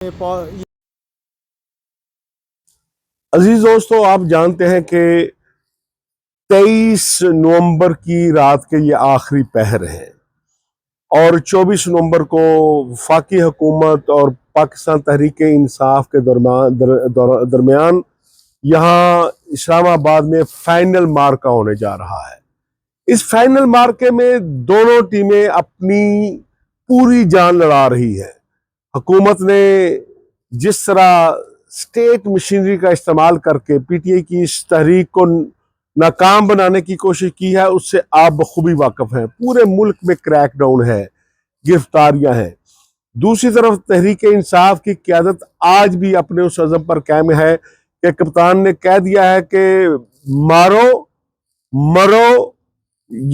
अजीज दोस्तों, आप जानते हैं कि 23 नवंबर की रात के ये आखिरी पहर है और 24 नवंबर को वफाकी हुकूमत और पाकिस्तान तहरीक इंसाफ के दरमियान यहाँ इस्लामाबाद में फाइनल मार्का होने जा रहा है। इस फाइनल मार्के में दोनों टीमें अपनी पूरी जान लड़ा रही है। हुकूमत ने जिस तरह स्टेट मशीनरी का इस्तेमाल करके पीटीआई की इस तहरीक को नाकाम बनाने की कोशिश की है, उससे आप बखूबी वाकिफ हैं। पूरे मुल्क में क्रैकडाउन है, गिरफ्तारियां हैं। दूसरी तरफ तहरीक इंसाफ की क़यादत आज भी अपने उस अज़म पर कायम है कि कप्तान ने कह दिया है कि मारो मरो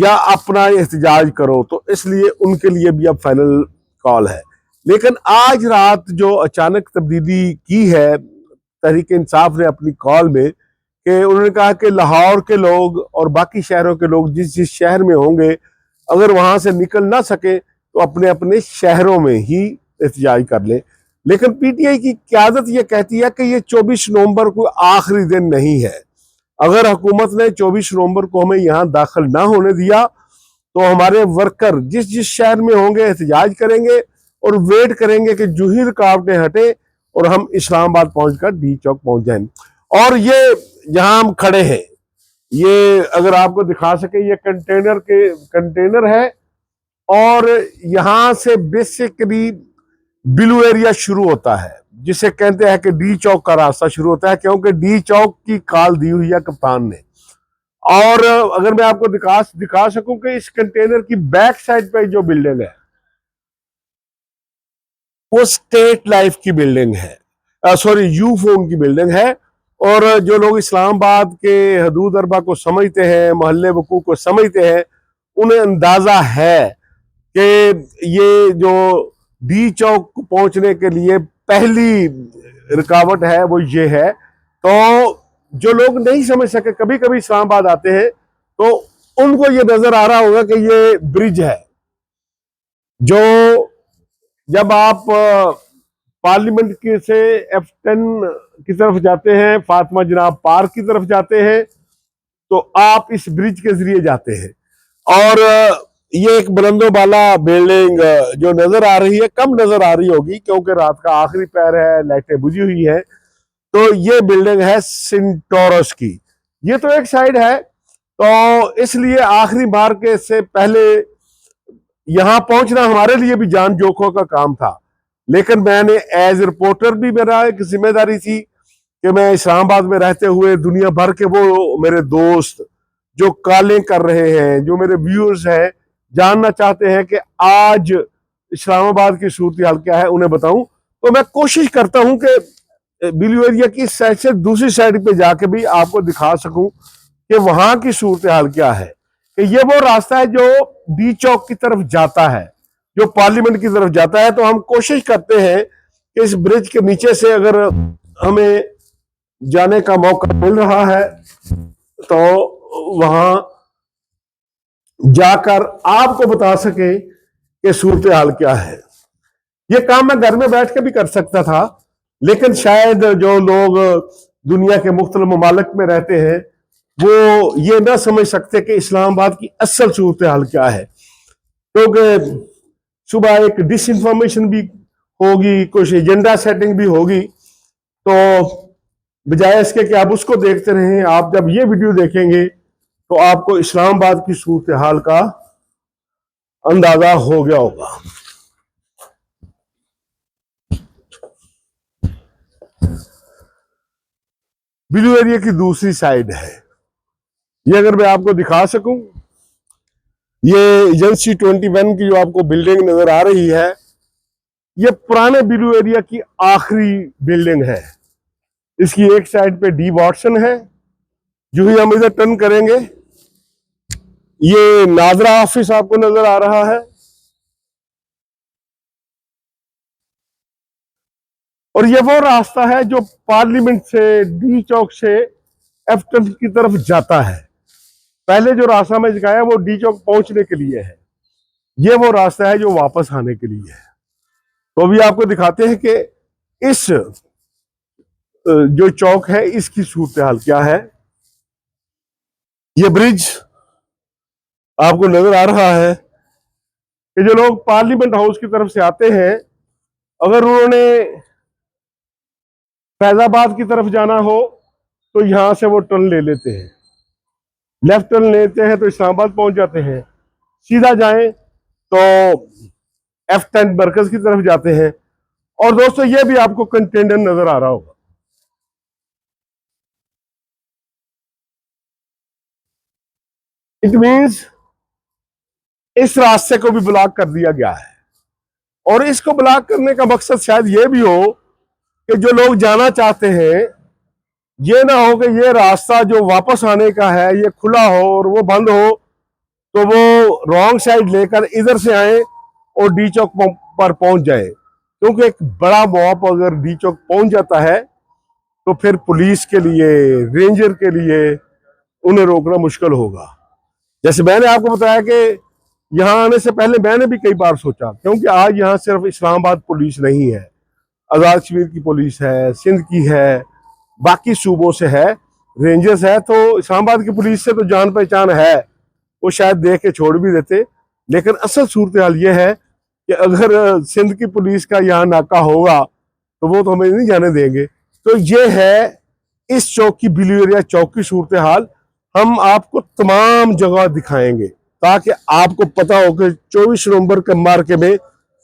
या अपना एहतजाज करो, तो इसलिए उनके लिए भी अब फाइनल कॉल है। लेकिन आज रात जो अचानक तब्दीली की है तहरीक इंसाफ ने अपनी कॉल में, कि उन्होंने कहा कि लाहौर के लोग और बाकी शहरों के लोग जिस जिस शहर में होंगे, अगर वहां से निकल ना सके तो अपने अपने शहरों में ही एहतजाज कर लें। लेकिन पीटीआई की क़यादत ये कहती है कि ये 24 नवंबर को आखिरी दिन नहीं है। अगर हुकूमत ने 24 नवंबर को हमें यहाँ दाखिल ना होने दिया तो हमारे वर्कर जिस जिस शहर में होंगे एहतजाज करेंगे और वेट करेंगे कि जो ही रुकावटें हटे और हम इस्लामाबाद पहुंचकर डी चौक पहुंच जाएं। और ये जहां हम खड़े हैं, ये अगर आपको दिखा सके, ये कंटेनर है और यहां से बेसिकली ब्लू एरिया शुरू होता है, जिसे कहते हैं कि डी चौक का रास्ता शुरू होता है, क्योंकि डी चौक की कॉल दी हुई है कप्तान ने। और अगर मैं आपको दिखा सकूं कि इस कंटेनर की बैक साइड पे जो बिल्डिंग है वो स्टेट लाइफ की बिल्डिंग है, सॉरी यूफोन की बिल्डिंग है। और जो लोग इस्लामाबाद के हदूद अरबा को समझते हैं, मोहल्ले वकूफ को समझते हैं, उन्हें अंदाजा है कि ये जो डी चौक पहुंचने के लिए पहली रुकावट है वो ये है। तो जो लोग नहीं समझ सके, कभी कभी इस्लामाबाद आते हैं तो उनको ये नजर आ रहा होगा कि ये ब्रिज है जो जब आप पार्लियामेंट के से F10 की तरफ जाते हैं, फातिमा जनाब पार्क की तरफ जाते हैं, तो आप इस ब्रिज के जरिए जाते हैं। और ये एक बुलंदो बाला बिल्डिंग जो नजर आ रही है, कम नजर आ रही होगी क्योंकि रात का आखिरी पहर है, लाइटें बुझी हुई है। तो ये बिल्डिंग है सिंटोरस की। ये तो एक साइड है, तो इसलिए आखिरी मार्के से पहले यहां पहुंचना हमारे लिए भी जान जोखों का काम था। लेकिन मैंने एज रिपोर्टर भी, मेरा एक जिम्मेदारी थी कि मैं इस्लामाबाद में रहते हुए दुनिया भर के वो मेरे दोस्त जो कॉलें कर रहे हैं, जो मेरे व्यूअर्स हैं, जानना चाहते हैं कि आज इस्लामाबाद की सूरत हाल क्या है, उन्हें बताऊं। तो मैं कोशिश करता हूं कि ब्लू एरिया की साइड से दूसरी साइड पे जाके भी आपको दिखा सकूं कि वहां की सूरत हाल क्या है। कि ये वो रास्ता है जो डी चौक की तरफ जाता है, जो पार्लियामेंट की तरफ जाता है। तो हम कोशिश करते हैं कि इस ब्रिज के नीचे से अगर हमें जाने का मौका मिल रहा है तो वहां जाकर आपको बता सके कि सूरत हाल क्या है। ये काम मैं घर में बैठ के भी कर सकता था, लेकिन शायद जो लोग दुनिया के मुख्तलिफ ममालिक में रहते हैं वो ये ना समझ सकते कि इस्लामाबाद की असल सूरत हाल क्या है। क्योंकि सुबह एक डिसइंफॉर्मेशन भी होगी, कुछ एजेंडा सेटिंग भी होगी। तो बजाय इसके कि आप उसको देखते रहें, आप जब ये वीडियो देखेंगे तो आपको इस्लामाबाद की सूरत हाल का अंदाजा हो गया होगा। ब्लू एरिया की दूसरी साइड है, ये अगर मैं आपको दिखा सकूं, ये एजेंसी 21 की जो आपको बिल्डिंग नजर आ रही है, ये पुराने ब्लू एरिया की आखिरी बिल्डिंग है। इसकी एक साइड पे डी वॉटसन है, जो ही हम इधर टर्न करेंगे ये नाजरा ऑफिस आपको नजर आ रहा है। और ये वो रास्ता है जो पार्लियामेंट से, डी चौक से F10 की तरफ जाता है। पहले जो रास्ता मैं दिखाया वो डी चौक पहुंचने के लिए है, ये वो रास्ता है जो वापस आने के लिए है। तो अभी आपको दिखाते हैं कि इस जो चौक है इसकी सूरत हाल क्या है। ये ब्रिज आपको नजर आ रहा है कि जो लोग पार्लियामेंट हाउस की तरफ से आते हैं, अगर उन्होंने फैजाबाद की तरफ जाना हो तो यहां से वो टर्न ले लेते हैं, लेफ्ट टर्न लेते हैं तो इस्लामाबाद पहुंच जाते हैं। सीधा जाएं तो F10 मरकज की तरफ जाते हैं। और दोस्तों ये भी आपको कंटेनर नजर आ रहा होगा। इट मींस इस रास्ते को भी ब्लॉक कर दिया गया है। और इसको ब्लॉक करने का मकसद शायद ये भी हो कि जो लोग जाना चाहते हैं, ये ना हो कि ये रास्ता जो वापस आने का है ये खुला हो और वो बंद हो, तो वो रॉन्ग साइड लेकर इधर से आए और डी चौक पर पहुंच जाए। क्योंकि एक बड़ा मॉब अगर डी चौक पहुंच जाता है तो फिर पुलिस के लिए, रेंजर के लिए उन्हें रोकना मुश्किल होगा। जैसे मैंने आपको बताया कि यहाँ आने से पहले मैंने भी कई बार सोचा, क्योंकि आज यहाँ सिर्फ इस्लामाबाद पुलिस नहीं है, आजाद कश्मीर की पुलिस है, सिंध की है, बाकी सूबों से है, रेंजर्स है। तो इस्लामाबाद की पुलिस से तो जान पहचान है, वो शायद देख के छोड़ भी देते। लेकिन असल सूरत हाल ये है कि अगर सिंध की पुलिस का यहाँ नाका होगा तो वो तो हमें नहीं जाने देंगे। तो ये है इस चौक की, ब्लू एरिया चौक की सूरत हाल। हम आपको तमाम जगह दिखाएंगे ताकि आपको पता हो कि 24 नवंबर के मार्के में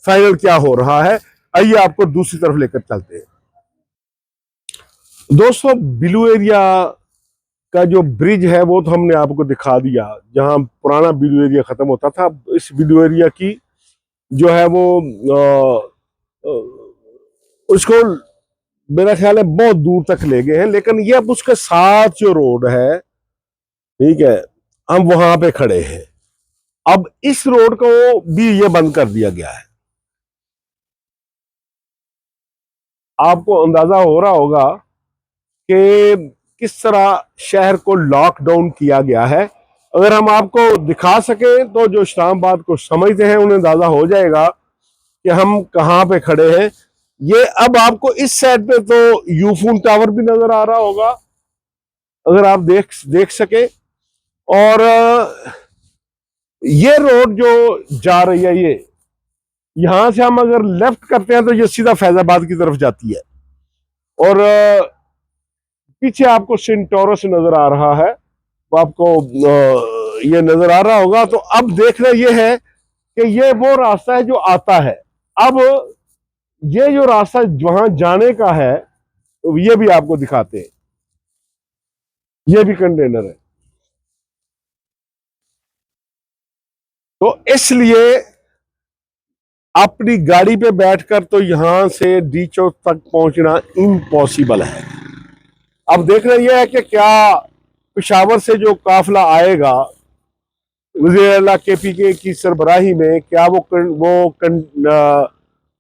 फाइनल क्या हो रहा है। आइए आपको दूसरी तरफ लेकर चलते हैं। दोस्तों ब्लू एरिया का जो ब्रिज है वो तो हमने आपको दिखा दिया, जहां पुराना ब्लू एरिया खत्म होता था। इस ब्लू एरिया की जो है वो उसको मेरा ख्याल है बहुत दूर तक ले गए हैं। लेकिन ये अब उसके साथ जो रोड है, ठीक है, हम वहां पे खड़े हैं। अब इस रोड को भी ये बंद कर दिया गया है। आपको अंदाजा हो रहा होगा कि किस तरह शहर को लॉकडाउन किया गया है। अगर हम आपको दिखा सकें तो जो इस्लामाबाद को समझते हैं उन्हें अंदाजा हो जाएगा कि हम कहां पे खड़े हैं। ये अब आपको इस साइड पे तो यूफोन टावर भी नजर आ रहा होगा, अगर आप देख सके। और ये रोड जो जा रही है, ये यहां से हम अगर लेफ्ट करते हैं तो ये सीधा फैजाबाद की तरफ जाती है। और पीछे आपको सिंटोरस नजर आ रहा है, वो आपको ये नजर आ रहा होगा। तो अब देखना ये है कि ये वो रास्ता है जो आता है। अब ये जो रास्ता वहां जाने का है तो ये भी आपको दिखाते हैं। ये भी कंटेनर है। तो इसलिए अपनी गाड़ी पे बैठकर तो यहां से डी चौक तक पहुंचना इम्पॉसिबल है। अब देखना यह है कि क्या पेशावर से जो काफिला आएगा वज़ीर-ए-आला KPK की सरबराही में, क्या वो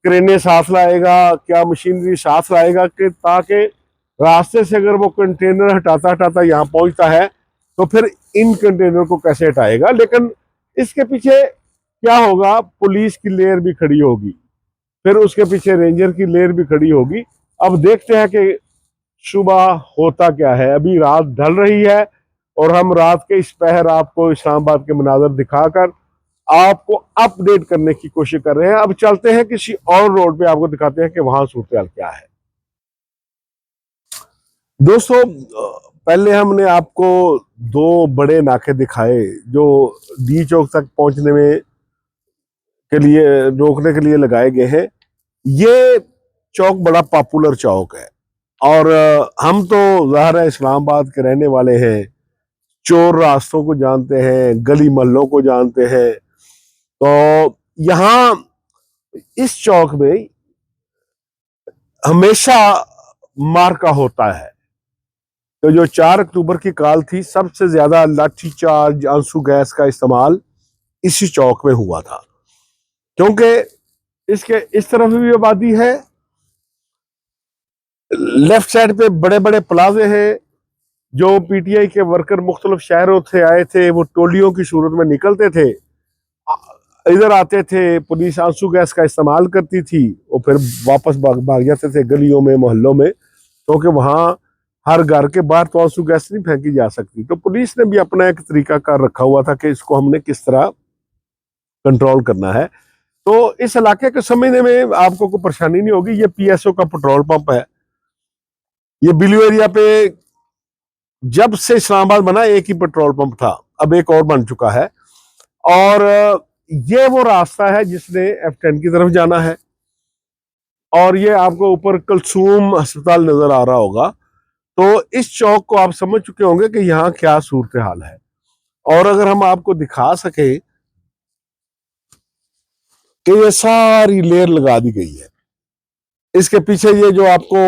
क्रेनें साथ लाएगा, क्या मशीनरी साथ लाएगा, कि ताकि रास्ते से अगर वो कंटेनर हटाता हटाता यहाँ पहुंचता है तो फिर इन कंटेनर को कैसे हटाएगा। लेकिन इसके पीछे क्या होगा, पुलिस की लेयर भी खड़ी होगी, फिर उसके पीछे रेंजर की लेयर भी खड़ी होगी। अब देखते हैं कि सुबह होता क्या है। अभी रात ढल रही है और हम रात के इस पहर आपको इस्लामाबाद के मनाजर दिखाकर आपको अपडेट करने की कोशिश कर रहे हैं। अब चलते हैं किसी और रोड पे, आपको दिखाते हैं कि वहां सूरत हाल क्या है। दोस्तों पहले हमने आपको दो बड़े नाके दिखाए जो डी चौक तक पहुंचने में के लिए, रोकने के लिए लगाए गए हैं। ये चौक बड़ा पॉपुलर चौक है और हम तो ज़ाहिर है इस्लामाबाद के रहने वाले हैं, चोर रास्तों को जानते हैं, गली मोहल्लों को जानते हैं। तो यहाँ इस चौक में हमेशा मार्का होता है। तो जो 4 अक्टूबर की काल थी, सबसे ज्यादा लाठीचार्ज, आंसू गैस का इस्तेमाल इसी चौक में हुआ था, क्योंकि इसके इस तरफ भी आबादी है, लेफ्ट साइड पे बड़े बड़े प्लाजे हैं। जो PTI के वर्कर मुख्तलिफ शहरों से आए थे वो टोलियों की सूरत में निकलते थे। इधर आते थे, पुलिस आंसू गैस का इस्तेमाल करती थी और फिर वापस भाग जाते थे गलियों में, मोहल्लों में, क्योंकि वहां हर घर के बाहर तो आंसू गैस नहीं फेंकी जा सकती। तो पुलिस ने भी अपना एक तरीका कार रखा हुआ था कि इसको हमने किस तरह कंट्रोल करना है। तो इस इलाके को समझने में आपको कोई परेशानी नहीं होगी। ये पीएसओ का पेट्रोल पंप है। ये बिलू एरिया पे जब से इस्लामाबाद बना एक ही पेट्रोल पंप था, अब एक और बन चुका है। और ये वो रास्ता है जिसने F10 की तरफ जाना है। और ये आपको ऊपर कलसूम अस्पताल नजर आ रहा होगा। तो इस चौक को आप समझ चुके होंगे कि यहाँ क्या सूरत हाल है। और अगर हम आपको दिखा सके कि ये सारी लेयर लगा दी गई है, इसके पीछे ये जो आपको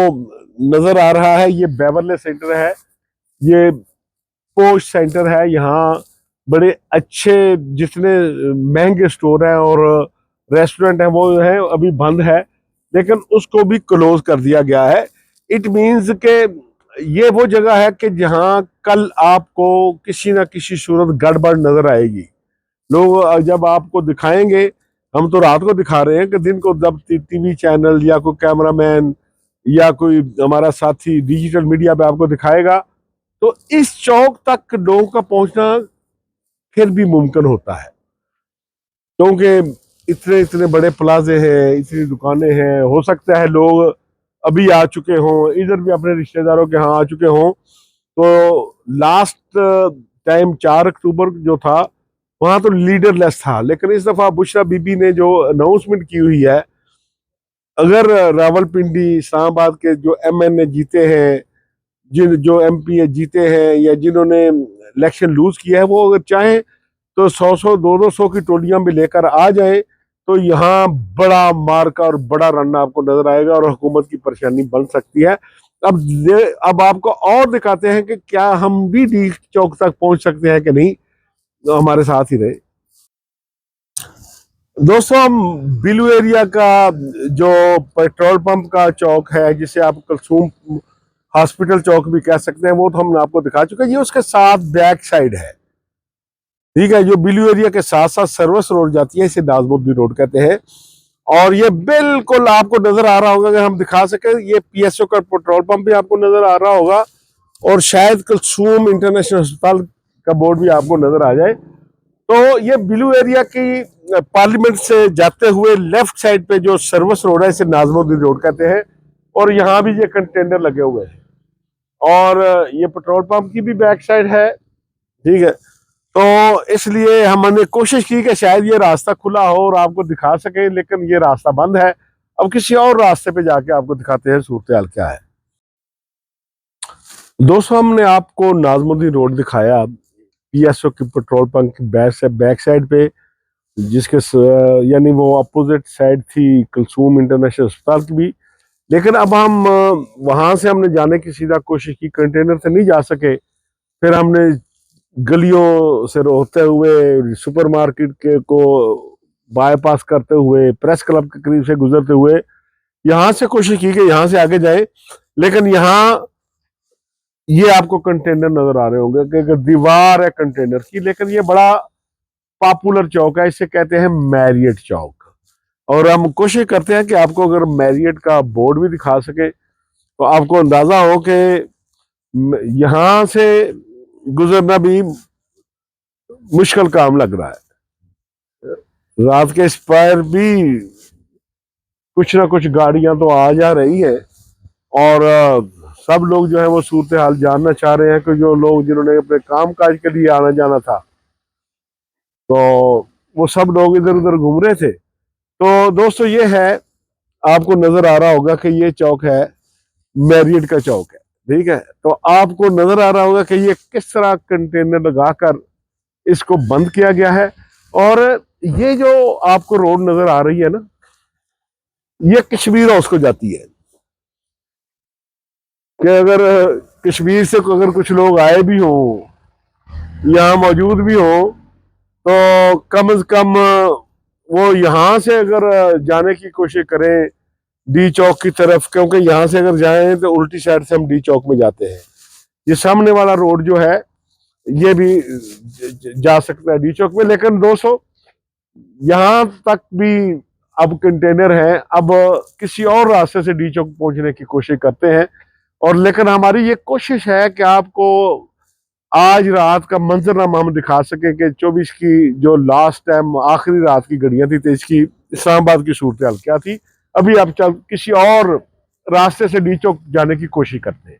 नजर आ रहा है ये बेवरले सेंटर है, ये पोस्ट सेंटर है। यहाँ बड़े अच्छे जितने महंगे स्टोर हैं और रेस्टोरेंट हैं वो है अभी बंद है, लेकिन उसको भी क्लोज कर दिया गया है। इट मीन्स के ये वो जगह है कि जहां कल आपको किसी ना किसी सूरत गड़बड़ नजर आएगी। लोग जब आपको दिखाएंगे, हम तो रात को दिखा रहे हैं कि दिन को जब टीवी चैनल या कोई कैमरामैन या कोई हमारा साथी डिजिटल मीडिया पे आपको दिखाएगा, तो इस चौक तक लोगों का पहुंचना फिर भी मुमकिन होता है, क्योंकि इतने इतने बड़े प्लाजे हैं, इतनी दुकानें हैं। हो सकता है लोग अभी आ चुके हों, इधर भी अपने रिश्तेदारों के यहाँ आ चुके हों। तो लास्ट टाइम 4 अक्टूबर जो था वहां तो लीडरलेस था, लेकिन इस दफा बुशरा बीबी ने जो अनाउंसमेंट की हुई है, अगर रावलपिंडी इस्लामाबाद के जो MNA जीते हैं, जो MP जीते हैं या जिन्होंने इलेक्शन लूज किया है, वो अगर चाहें तो 100-100 200 की टोलियां भी लेकर आ जाए तो यहाँ बड़ा मार्का और बड़ा रन आपको नजर आएगा और हुकूमत की परेशानी बन सकती है। अब आपको और दिखाते हैं कि क्या हम भी डी चौक तक पहुंच सकते हैं कि नहीं। तो हमारे साथ ही रहे दोस्तों। हम बिलू एरिया का जो पेट्रोल पंप का चौक है, जिसे आप कलसूम हॉस्पिटल चौक भी कह सकते हैं, वो तो हमने आपको दिखा चुका है। ये उसके साथ बैक साइड है, ठीक है, जो बिलू एरिया के साथ साथ सर्विस रोड जाती है, इसे नाजमुद्दीन रोड कहते हैं। और ये बिल्कुल आपको नजर आ रहा होगा, अगर हम दिखा सके, ये PSO का पेट्रोल पंप भी आपको नजर आ रहा होगा और शायद कलसूम इंटरनेशनल अस्पताल का बोर्ड भी आपको नजर आ जाए। तो ये बिलू एरिया की पार्लियामेंट से जाते हुए लेफ्ट साइड पे जो सर्विस रोड है, इसे नाजमुद्दीन रोड कहते हैं। और यहाँ भी ये कंटेनर लगे हुए हैं और ये पेट्रोल पंप की भी बैक साइड है, ठीक है। तो इसलिए हमने कोशिश की कि शायद ये रास्ता खुला हो और आपको दिखा सके, लेकिन ये रास्ता बंद है। अब किसी और रास्ते पे जाके आपको दिखाते हैं सूरत हाल क्या है। दोस्तों, हमने आपको नाजमुद्दीन रोड दिखाया, PSO की पेट्रोल पंप की बैक साइड पे, जिसके यानी वो अपोजिट साइड थी कलसूम इंटरनेशनल अस्पताल की भी। लेकिन अब हम वहां से हमने जाने की सीधा कोशिश की, कंटेनर से नहीं जा सके। फिर हमने गलियों से होते हुए, सुपरमार्केट के को बाईपास करते हुए, प्रेस क्लब के करीब से गुजरते हुए यहां से कोशिश की कि यहां से आगे जाए। लेकिन यहाँ ये आपको कंटेनर नजर आ रहे होंगे कि दीवार है कंटेनर की, लेकिन ये बड़ा पॉपुलर चौक है, इसे कहते हैं मैरियट चौक। और हम कोशिश करते हैं कि आपको अगर मैरियट का बोर्ड भी दिखा सके तो आपको अंदाजा हो कि यहां से गुजरना भी मुश्किल काम लग रहा है। रात के इस पर भी कुछ ना कुछ गाड़ियां तो आ जा रही है और सब लोग जो है वो सूरत हाल जानना चाह रहे हैं कि जो लोग जिन्होंने अपने काम काज के लिए आना जाना था, तो वो सब लोग इधर उधर घूम रहे थे। तो दोस्तों, ये है, आपको नजर आ रहा होगा कि ये चौक है, मैरियट का चौक है, ठीक है। तो आपको नजर आ रहा होगा कि ये किस तरह कंटेनर लगाकर इसको बंद किया गया है। और ये जो आपको रोड नजर आ रही है ना, ये कश्मीर हाउस को जाती है। कि अगर कश्मीर से अगर कुछ लोग आए भी हों, यहाँ मौजूद भी हों, तो कम से कम वो यहाँ से अगर जाने की कोशिश करें डी चौक की तरफ, क्योंकि यहाँ से अगर जाएं तो उल्टी साइड से हम डी चौक में जाते हैं। ये सामने वाला रोड जो है ये भी जा सकता है डी चौक में। लेकिन दोस्तों, यहाँ तक भी अब कंटेनर हैं। अब किसी और रास्ते से डी चौक पहुंचने की कोशिश करते हैं, और लेकिन हमारी ये कोशिश है कि आपको आज रात का मंजरनामा हम दिखा सके कि 24 की जो लास्ट टाइम आखिरी रात की घड़ियां थी 23 की, इस्लामाबाद की सूरत हाल क्या थी। अभी आप चल किसी और रास्ते से डी चौक जाने की कोशिश करते हैं।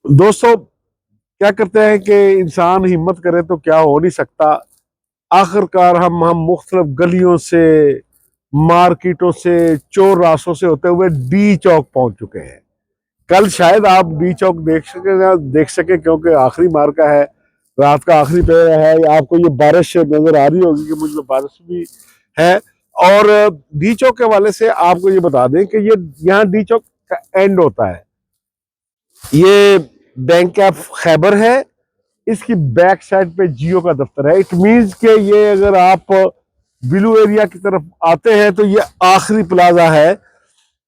दोस्तों, क्या करते हैं कि इंसान हिम्मत करे तो क्या हो नहीं सकता। आखिरकार हम मुख्तलिफ गलियों से, मार्केटों से, चोर रास्तों से होते हुए डी चौक पहुंच चुके हैं। कल शायद आप डी चौक देख सके क्योंकि आखिरी मार्का है, रात का आखिरी पहर है। आपको ये बारिश नजर आ रही होगी कि मुझे बारिश भी है। और डी चौक के हवाले से आपको ये बता दें कि ये यहाँ डी चौक का एंड होता है। ये बैंक ऑफ खैबर है, इसकी बैक साइड पे जियो का दफ्तर है। इट मींस के ये अगर आप ब्लू एरिया की तरफ आते हैं तो ये आखिरी प्लाजा है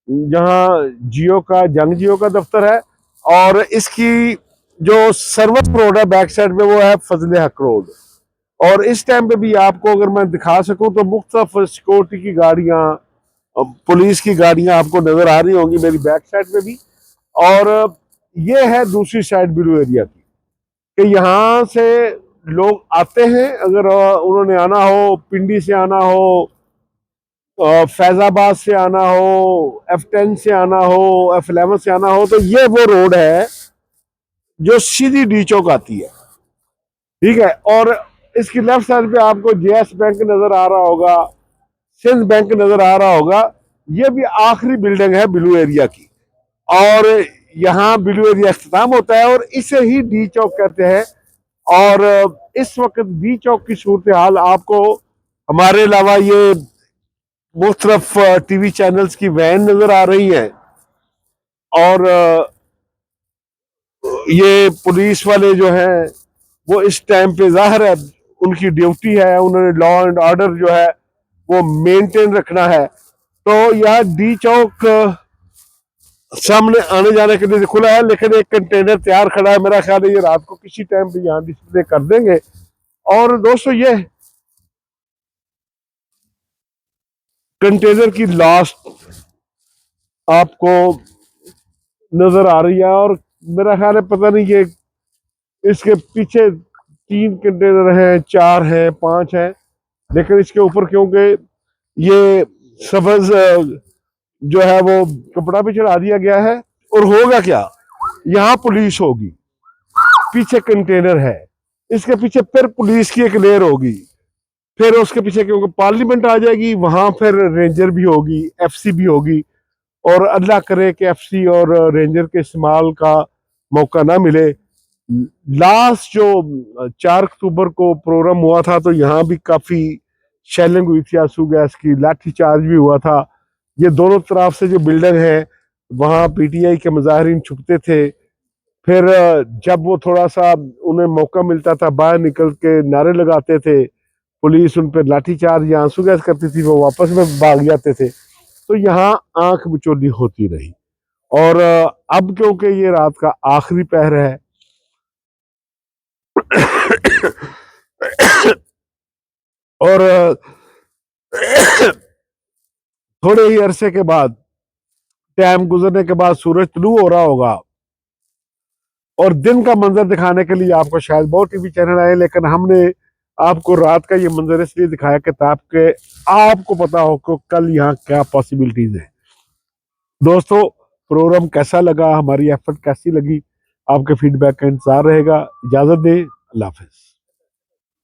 जहां जियो का, जंग जियो का दफ्तर है। और इसकी जो सर्विस रोड है बैक साइड पे वो है फजले हक रोड। और इस टाइम पे भी आपको अगर मैं दिखा सकूं तो मुख्तलिफ सिक्योरिटी की गाड़ियां, पुलिस की गाड़ियां आपको नजर आ रही होंगी मेरी बैक साइड पे भी। और ये है दूसरी साइड ब्लू एरिया की, कि यहाँ से लोग आते हैं। अगर उन्होंने आना हो, पिंडी से आना हो, फैजाबाद से आना हो, F10 से आना हो, F11 से आना हो, तो ये वो रोड है जो सीधी डी चौक आती है। ठीक है। और इसकी लेफ्ट साइड पे आपको JS बैंक नजर आ रहा होगा, सिंध बैंक नजर आ रहा होगा। ये भी आखिरी बिल्डिंग है ब्लू एरिया की, और यहाँ ब्लू एरिया अख्ताम होता है और इसे ही डी चौक कहते हैं। और इस वक्त डी चौक की सूरत हाल आपको हमारे अलावा ये मुख्तलिफ टीवी चैनल्स की वैन नजर आ रही है, और ये पुलिस वाले जो हैं वो इस टाइम पे जाहिर है उनकी ड्यूटी है, उन्होंने लॉ एंड ऑर्डर जो है वो मेंटेन रखना है। तो यह डी चौक सामने आने जाने के लिए खुला है, लेकिन एक कंटेनर तैयार खड़ा है। मेरा ख्याल है ये रात को किसी टाइम पे यहाँ डिस्प्ले कर देंगे। और दोस्तों, ये कंटेनर की लास्ट आपको नजर आ रही है, और मेरा ख्याल है पता नहीं ये इसके पीछे 3 कंटेनर हैं, 4 हैं, 5 हैं, लेकिन इसके ऊपर क्योंकि ये सब्ज जो है वो कपड़ा भी चढ़ा दिया गया है। और होगा क्या, यहाँ पुलिस होगी, पीछे कंटेनर है, इसके पीछे फिर पुलिस की एक लेयर होगी, फिर उसके पीछे क्योंकि पार्लियामेंट आ जाएगी, वहां फिर रेंजर भी होगी, FC भी होगी। और अल्लाह करे कि FC और रेंजर के इस्तेमाल का मौका ना मिले। लास्ट जो 4 अक्टूबर को प्रोग्राम हुआ था तो यहाँ भी काफी शेलिंग हुई थी, आंसू गैस की, लाठी चार्ज भी हुआ था। ये दोनों तरफ से जो बिल्डिंग है वहाँ PTI के मुजाहिरीन छुपते थे। फिर जब वो थोड़ा सा उन्हें मौका मिलता था बाहर निकल के नारे लगाते थे, पुलिस उन पर लाठी चार्ज या आंसू गैस करती थी, वो वापस में भाग जाते थे। तो यहाँ आंख बिचौली होती रही। और अब क्योंकि ये रात का आखिरी पहर है और थोड़े ही अरसे के बाद, टाइम गुजरने के बाद सूरज तुलू हो रहा होगा, और दिन का मंजर दिखाने के लिए आपको शायद बहुत टीवी चैनल आए, लेकिन हमने आपको रात का ये मंजर इसलिए दिखाया कि ताकि आपको पता हो कि कल यहाँ क्या पॉसिबिलिटीज है। दोस्तों, प्रोग्राम कैसा लगा, हमारी एफर्ट कैसी लगी, आपके फीडबैक का इंतजार रहेगा। इजाजत दें, अल्लाह हाफिज।